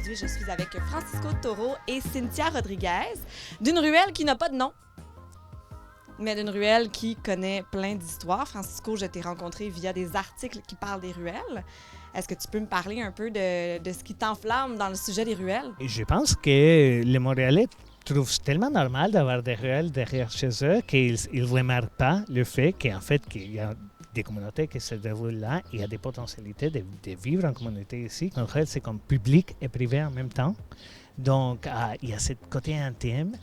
Aujourd'hui, je suis avec Francisco Toro et Cynthia Rodriguez d'une ruelle qui n'a pas de nom, mais d'une ruelle qui connaît plein d'histoires. Francisco, je t'ai rencontré via des articles qui parlent des ruelles. Est-ce que tu peux me parler un peu de ce qui t'enflamme dans le sujet des ruelles? Je pense que les Montréalais trouvent tellement normal d'avoir des ruelles derrière chez eux qu'ils ne remarquent pas le fait qu'en fait, qu'il y a des communautés qui se déroulent là. Il y a des potentialités de vivre en communauté ici. En fait, c'est comme public et privé en même temps. Donc, il y a ce côté intime.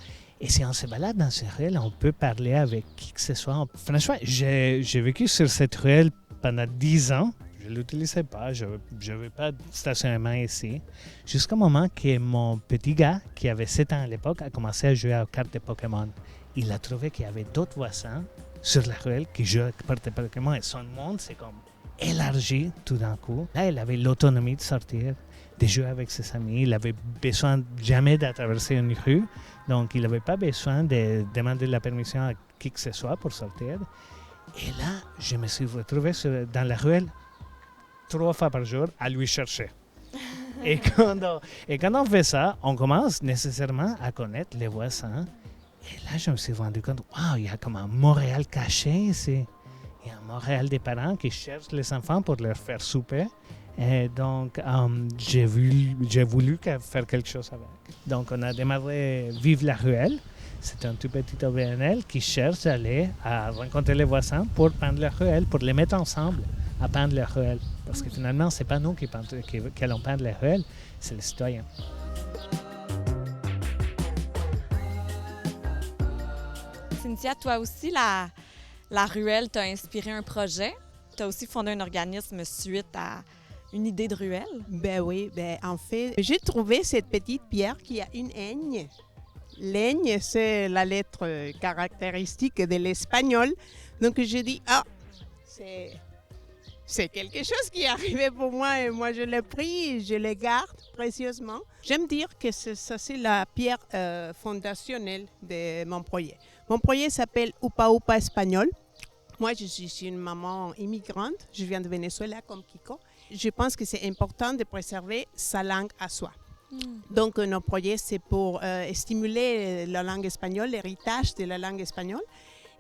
Et si on se balade dans ces ruelles, on peut parler avec qui que ce soit. Franchement, j'ai vécu sur cette ruelle pendant 10 ans. Je ne l'utilisais pas, je n'avais pas de stationnement ici. Jusqu'au moment que mon petit gars, qui avait 7 ans à l'époque, a commencé à jouer aux cartes de Pokémon. Il a trouvé qu'il y avait d'autres voisins sur la ruelle qui jouaient aux cartes de Pokémon et son monde s'est comme élargi tout d'un coup. Là, il avait l'autonomie de sortir, de jouer avec ses amis. Il avait besoin jamais de traverser une rue, donc il n'avait pas besoin de demander la permission à qui que ce soit pour sortir. Et là, je me suis retrouvé dans la ruelle 3 fois par jour à lui chercher. et quand on fait ça, on commence nécessairement à connaître les voisins. Et là, je me suis rendu compte, waouh, il y a comme un Montréal caché ici. Il y a un Montréal des parents qui cherchent les enfants pour leur faire souper. Et donc, j'ai voulu faire quelque chose avec. Donc, on a démarré Vive la ruelle. C'est un tout petit OBNL qui cherche à aller à rencontrer les voisins pour peindre la ruelle, pour les mettre ensemble à peindre la ruelle. Parce que finalement, ce n'est pas nous qui allons peindre la ruelle, c'est les citoyens. Cynthia, toi aussi, la ruelle t'a inspiré un projet. Tu as aussi fondé un organisme suite à une idée de ruelle. Ben oui, en fait, j'ai trouvé cette petite pierre qui a une aigne. L'aigne, c'est la lettre caractéristique de l'espagnol. Donc j'ai dit, c'est quelque chose qui est arrivé pour moi et moi je l'ai pris, je le garde précieusement. J'aime dire que ça c'est la pierre fondationnelle de mon projet. Mon projet s'appelle Upa Upa Espagnol. Moi je suis une maman immigrante, je viens de Venezuela comme Kiko. Je pense que c'est important de préserver sa langue à soi. Donc nos projets c'est pour stimuler la langue espagnole, l'héritage de la langue espagnole.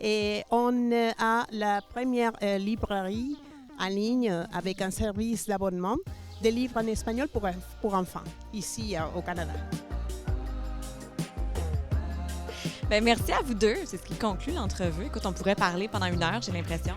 Et on a la première librairie en ligne avec un service d'abonnement des livres en espagnol pour enfants, ici au Canada. Bien, merci à vous deux. C'est ce qui conclut l'entrevue. Écoute, on pourrait parler pendant 1 heure, j'ai l'impression.